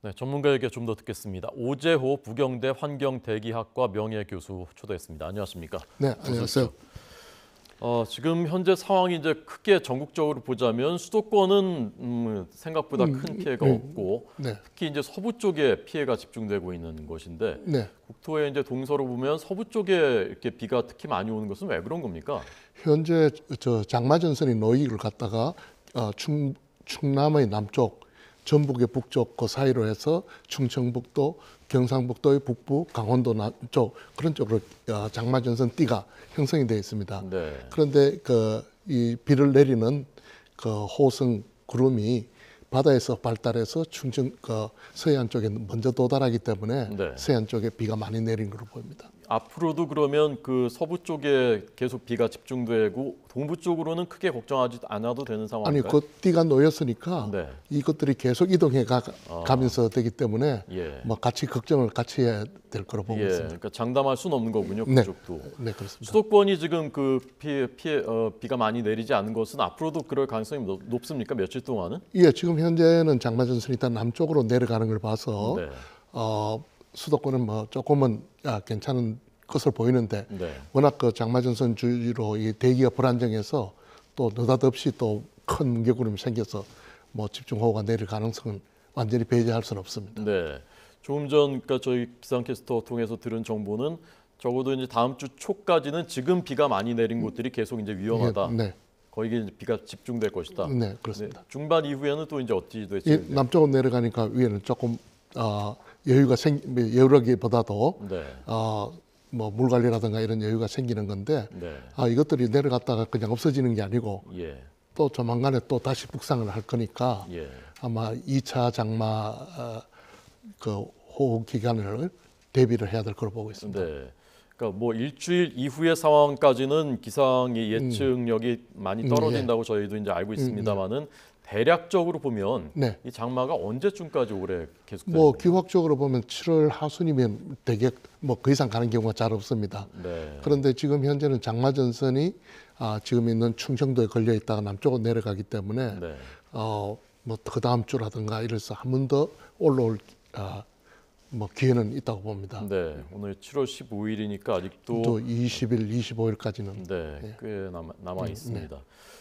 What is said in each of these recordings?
네, 전문가에게 좀 더 듣겠습니다. 오재호 부경대 환경대기학과 명예교수 초대했습니다. 안녕하십니까? 네, 안녕하세요. 지금 현재 상황이 이제 크게 전국적으로 보자면 수도권은 생각보다 큰 피해가 없고 네. 특히 이제 서부 쪽에 피해가 집중되고 있는 것인데 네. 국토의 이제 동서로 보면 서부 쪽에 이렇게 비가 특히 많이 오는 것은 왜 그런 겁니까? 현재 장마전선이 노이를 갔다가 충남의 남쪽, 전북의 북쪽 그 사이로 해서 충청북도, 경상북도의 북부, 강원도 남쪽 그런 쪽으로 장마전선 띠가 형성이 되어 있습니다. 네. 그런데 이 비를 내리는 호성 구름이 바다에서 발달해서 서해안 쪽에 먼저 도달하기 때문에 네. 서해안 쪽에 비가 많이 내린 것으로 보입니다. 앞으로도 그러면 그 서부 쪽에 계속 비가 집중되고 동부 쪽으로는 크게 걱정하지 않아도 되는 상황인가요? 아니, 그 띠가 놓였으니까 네. 이것들이 계속 이동해 가면서 되기 때문에 예. 뭐 같이 걱정을 같이 해야 될 거로 보고 있습니다. 그러니까 장담할 수는 없는 거군요. 네. 그쪽도. 네, 그렇습니다. 수도권이 지금 그 비가 많이 내리지 않은 것은 앞으로도 그럴 가능성이 높습니까? 며칠 동안은? 예, 지금 현재는 장마전선이 일단 남쪽으로 내려가는 걸 봐서 네. 수도권은 뭐 조금은 괜찮은 것으로 보이는데 네. 워낙 그 장마전선 주위로 이 대기가 불안정해서 또 느닷없이 또 큰 뭉게구름이 생겨서 뭐 집중호우가 내릴 가능성은 완전히 배제할 수는 없습니다. 네. 조금 전 그러니까 저희 기상캐스터 통해서 들은 정보는 적어도 이제 다음 주 초까지는 지금 비가 많이 내린 곳들이 계속 이제 위험하다. 네, 거기에 이제 비가 집중될 것이다. 네, 그렇습니다. 네. 중반 이후에는 또 이제 어떻게 될지. 남쪽으로 내려가니까 위에는 조금 여유라기보다도 네. 뭐 물 관리라든가 이런 여유가 생기는 건데 네. 이것들이 내려갔다가 그냥 없어지는 게 아니고 예. 또 조만간에 또 다시 북상을 할 거니까 예. 아마 2차 장마 호우 기간을 대비를 해야 될 거로 보고 있습니다. 네. 그러니까 뭐 일주일 이후의 상황까지는 기상의 예측력이 많이 떨어진다고 저희도 이제 알고 있습니다만은 대략적으로 보면 네. 이 장마가 언제쯤까지 올해 계속되는 뭐 건가요? 기후학적으로 보면 7월 하순이면 되게 뭐 그 이상 가는 경우가 잘 없습니다. 네. 그런데 지금 현재는 장마전선이 지금 있는 충청도에 걸려 있다가 남쪽으로 내려가기 때문에 네. 뭐 그 다음 주라든가 이래서 한 번 더 올라올 뭐 기회는 있다고 봅니다. 네. 오늘 7월 15일이니까 아직도 또 20일, 25일까지는 네, 꽤 남아 있습니다.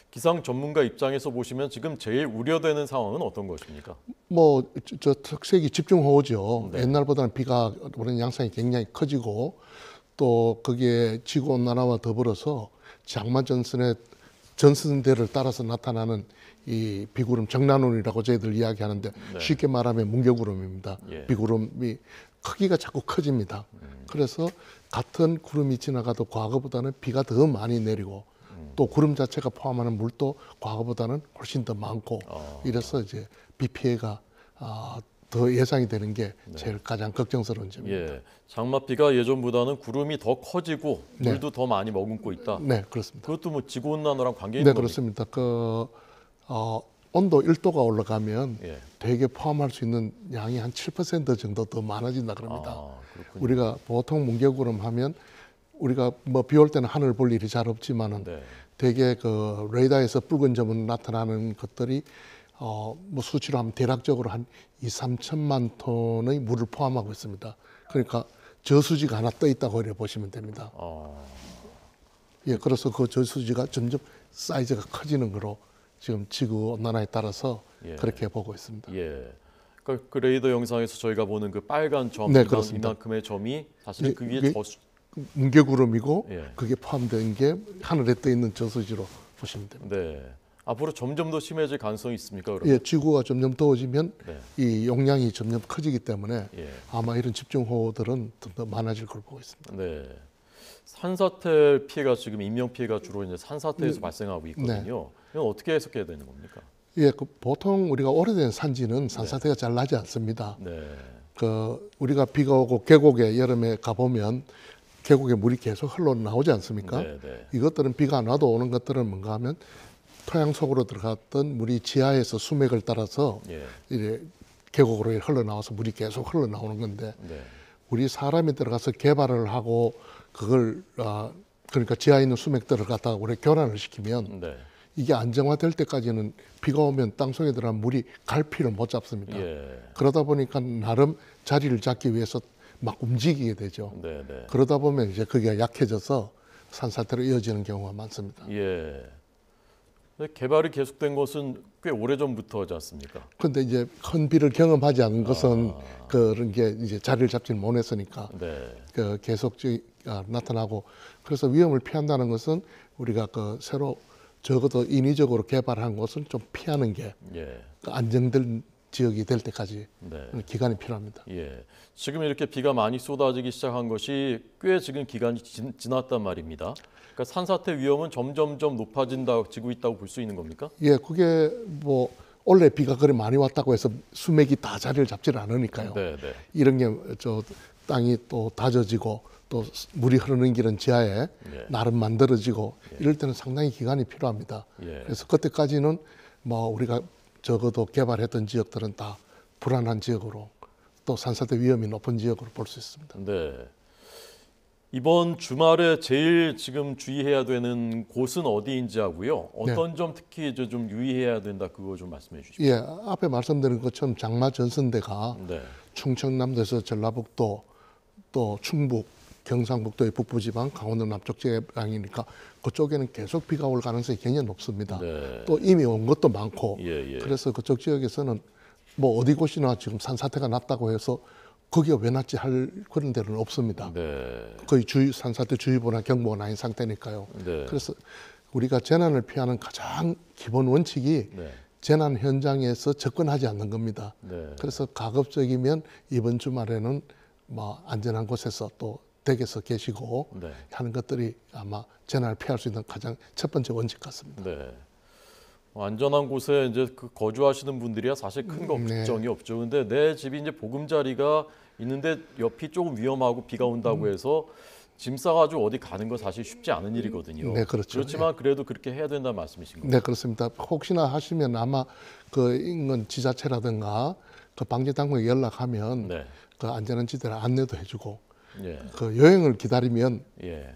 기상 전문가 입장에서 보시면 지금 제일 우려되는 상황은 어떤 것입니까? 뭐 저 특색이 집중호우죠. 네. 옛날보다는 비가 오는 양상이 굉장히 커지고 또 거기에 지구 온난화와 더불어서 장마전선의 전선대를 따라서 나타나는 이 비구름 정난운이라고 저희들 이야기하는데 네. 쉽게 말하면 뭉게구름입니다. 예. 비구름이 크기가 자꾸 커집니다. 그래서 같은 구름이 지나가도 과거보다는 비가 더 많이 내리고 또 구름 자체가 포함하는 물도 과거보다는 훨씬 더 많고 이래서 이제 비 피해가 더 예상이 되는 게 제일 가장 걱정스러운 점입니다. 예, 장맛비가 예전보다는 구름이 더 커지고 물도 더 많이 머금고 있다. 네, 그렇습니다. 그것도 뭐 지구 온난화랑 관계 있는 네, 겁니까? 그렇습니다. 온도 1도가 올라가면 예. 대개 포함할 수 있는 양이 한 7% 정도 더 많아진다 그럽니다. 그렇군요. 우리가 보통 뭉게구름 하면 우리가 뭐 비 올 때는 하늘 볼 일이 잘 없지만은 네. 대개 그 레이더에서 붉은 점은 나타나는 것들이 뭐 수치로 하면 대략적으로 한 2~3천만 톤의 물을 포함하고 있습니다. 그러니까 저수지가 하나 떠 있다고 이렇게 보시면 됩니다. 예, 그래서 그 저수지가 점점 사이즈가 커지는 거로 지금 지구 온난화에 따라서 예. 그렇게 보고 있습니다. 예. 그러니까 그 레이더 영상에서 저희가 보는 그 빨간 점, 네, 그렇습니다. 이만큼의 점이 사실은 그 위에 이게 뭉게구름이고 예. 그게 포함된 게 하늘에 떠 있는 저수지로 보시면 됩니다. 네. 앞으로 점점 더 심해질 가능성이 있습니까? 그러면? 예, 지구가 점점 더워지면 네. 이 용량이 점점 커지기 때문에 예. 아마 이런 집중호우들은 더 많아질 걸 보고 있습니다. 네. 산사태 피해가 지금 인명 피해가 주로 이제 산사태에서 발생하고 있거든요. 이건 어떻게 해석해야 되는 겁니까? 예, 보통 우리가 오래된 산지는 산사태가 잘 나지 않습니다. 네. 우리가 비가 오고 계곡에 여름에 가보면 계곡에 물이 계속 흘러나오지 않습니까? 네, 네. 이것들은 비가 안 와도 오는 것들은 뭔가 하면 토양 속으로 들어갔던 물이 지하에서 수맥을 따라서 예. 이제 계곡으로 흘러나와서 물이 계속 흘러나오는 건데 네. 우리 사람이 들어가서 개발을 하고 그걸 그러니까 지하에 있는 수맥들을 갖다가 우리 교란을 시키면 네. 이게 안정화될 때까지는 비가 오면 땅속에 들어간 물이 갈피를 못 잡습니다. 예. 그러다 보니까 나름 자리를 잡기 위해서 막 움직이게 되죠. 네, 네. 그러다 보면 이제 그게 약해져서 산사태로 이어지는 경우가 많습니다. 예. 근데 개발이 계속된 것은 꽤 오래전부터지 않습니까? 그런데 이제 큰 비를 경험하지 않은 것은 그런 게 이제 자리를 잡지는 못했으니까 네. 그 계속 나타나고, 그래서 위험을 피한다는 것은 우리가 그 새로 적어도 인위적으로 개발한 것을 좀 피하는 게 예. 그 안정된 지역이 될 때까지 네. 기간이 필요합니다. 예. 지금 이렇게 비가 많이 쏟아지기 시작한 것이 꽤 지금 기간이 지났단 말입니다. 그러니까 산사태 위험은 점점점 높아지고 있다고 볼 수 있는 겁니까? 예, 그게 뭐 원래 비가 그리 많이 왔다고 해서 수맥이 다 자리를 잡지를 않으니까요. 네, 네. 이런 게 저 땅이 또 다져지고 또 물이 흐르는 길은 지하에 예. 나름 만들어지고 이럴 때는 상당히 기간이 필요합니다. 예. 그래서 그때까지는 뭐 우리가 적어도 개발했던 지역들은 다 불안한 지역으로, 또 산사태 위험이 높은 지역으로 볼 수 있습니다. 네. 이번 주말에 제일 지금 주의해야 되는 곳은 어디인지 하고요. 어떤 점 특히 이제 좀 유의해야 된다, 그거 좀 말씀해 주십시오. 예, 앞에 말씀드린 것처럼 장마 전선대가 네. 충청남도에서 전라북도, 또 충북, 경상북도의 북부지방, 강원도 남쪽 지방이니까 그쪽에는 계속 비가 올 가능성이 굉장히 높습니다. 네. 또 이미 온 것도 많고, 예, 예. 그래서 그쪽 지역에서는 뭐 어디 곳이나 지금 산사태가 났다고 해서 거기가 왜 났지 할 그런 데는 없습니다. 네. 거의 산사태 주의보나 경보가 나인 상태니까요. 네. 그래서 우리가 재난을 피하는 가장 기본 원칙이 네. 재난 현장에서 접근하지 않는 겁니다. 네. 그래서 가급적이면 이번 주말에는 뭐 안전한 곳에서 또 댁에서 계시고 네. 하는 것들이 아마 재난을 피할 수 있는 가장 첫 번째 원칙 같습니다. 네. 안전한 곳에 이제 그 거주하시는 분들이야 사실 큰 걱정이 없죠. 근데 내 집이 이제 보금자리가 있는데 옆이 조금 위험하고 비가 온다고 해서 짐 싸가지고 어디 가는 거 사실 쉽지 않은 일이거든요. 네, 그렇죠. 그렇지만 그래도 그렇게 해야 된다는 말씀이신 거예요. 네, 그렇습니다. 혹시나 하시면 아마 그 인근 지자체라든가 그 방재 당국에 연락하면 네. 그 안전한 지대를 안내도 해주고, 예. 그 여행을 기다리면 예.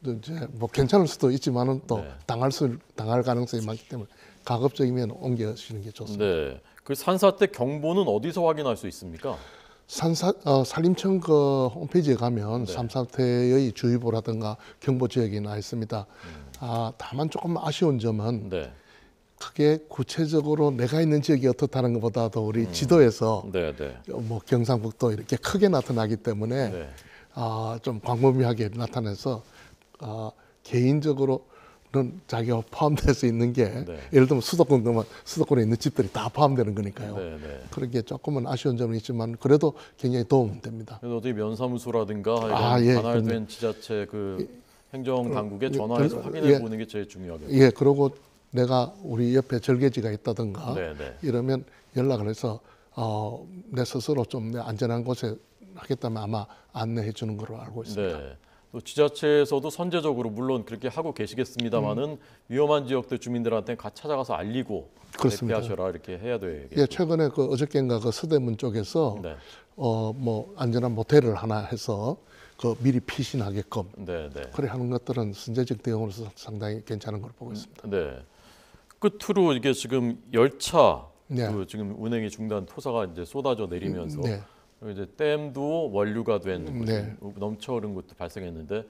또 이제 뭐 괜찮을 수도 있지만은 또 네. 당할 가능성이 많기 때문에 가급적이면 옮겨시는 게 좋습니다. 네. 그 산사태 경보는 어디서 확인할 수 있습니까? 산림청 그 홈페이지에 가면 네. 산사태의 주의보라든가 경보 지역이 나와 있습니다. 다만 조금 아쉬운 점은 네. 그게 구체적으로 내가 있는 지역이 어떻다는 것보다도 우리 지도에서 네, 네. 뭐 경상북도 이렇게 크게 나타나기 때문에 네. 좀 광범위하게 나타나서 개인적으로는 자기가 포함될 수 있는 게 네. 예를 들면 수도권에 있는 집들이 다 포함되는 거니까요. 네, 네. 그런 게 조금은 아쉬운 점은 있지만 그래도 굉장히 도움은 됩니다. 그래서 어디 면사무소라든가 이런 예, 관할된 지자체 그 행정 당국에 전화해서 확인해 예. 보는 게 제일 중요하겠죠. 예, 그리고 내가 우리 옆에 절개지가 있다든가 네, 네. 이러면 연락을 해서 내 스스로 좀 안전한 곳에 하겠다면 아마 안내해 주는 걸로 알고 있습니다. 네. 또 지자체에서도 선제적으로 물론 그렇게 하고 계시겠습니다만은 위험한 지역들 주민들한테 찾아가서 알리고 그렇습니다. 대피하셔라 이렇게 해야 되겠죠. 예, 최근에 그 어저께인가 그 서대문 쪽에서 네. 뭐 안전한 모텔을 하나 해서 그 미리 피신하게끔 네, 네. 그래 하는 것들은 선제적 대응으로서 상당히 괜찮은 걸 보고 있습니다. 네. 끝으로 이게 지금 열차 네. 그 지금 운행이 중단 토사가 이제 쏟아져 내리면서 네. 이제 댐도 원류가 된 네. 넘쳐흐른 것도 발생했는데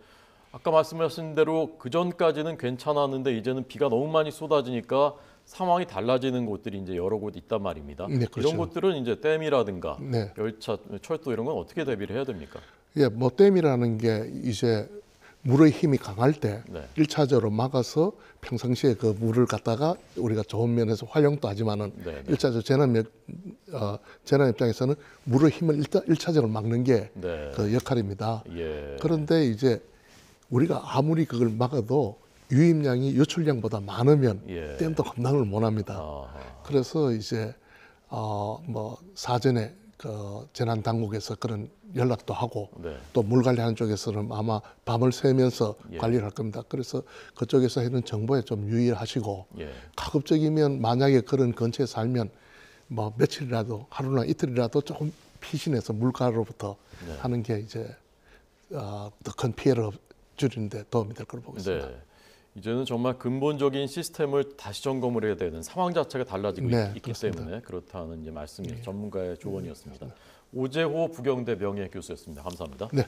아까 말씀하신 대로 그 전까지는 괜찮았는데 이제는 비가 너무 많이 쏟아지니까 상황이 달라지는 곳들이 이제 여러 곳 있단 말입니다. 네, 그렇죠. 이런 곳들은 이제 댐이라든가 네. 열차, 철도 이런 건 어떻게 대비를 해야 됩니까? 예, 뭐 댐이라는 게 이제 물의 힘이 강할 때 네. 1차적으로 막아서 평상시에 그 물을 갖다가 우리가 좋은 면에서 활용도 하지만은 네, 네. 1차적 재난 입장에서는 물의 힘을 일단 1차적으로 막는 게 네. 그 역할입니다. 예. 그런데 이제 우리가 아무리 그걸 막아도 유입량이 유출량보다 많으면 예. 댐도 감당을 못 합니다. 아하. 그래서 이제 뭐 사전에 그 재난 당국에서 그런 연락도 하고 네. 또 물 관리하는 쪽에서는 아마 밤을 새면서 예. 관리를 할 겁니다. 그래서 그쪽에서 해는 정보에 좀 유의하시고 예. 가급적이면 만약에 그런 근처에 살면 뭐 며칠이라도 하루나 이틀이라도 조금 피신해서 물가로부터 네. 하는 게 이제 더 큰 피해를 줄이는 데 도움이 될 거로 보고 있습니다. 네. 이제는 정말 근본적인 시스템을 다시 점검을 해야 되는 상황 자체가 달라지고 네, 있기 그렇습니다. 때문에 그렇다는 이제 말씀이 전문가의 조언이었습니다. 오재호 부경대 명예 교수였습니다. 감사합니다. 네.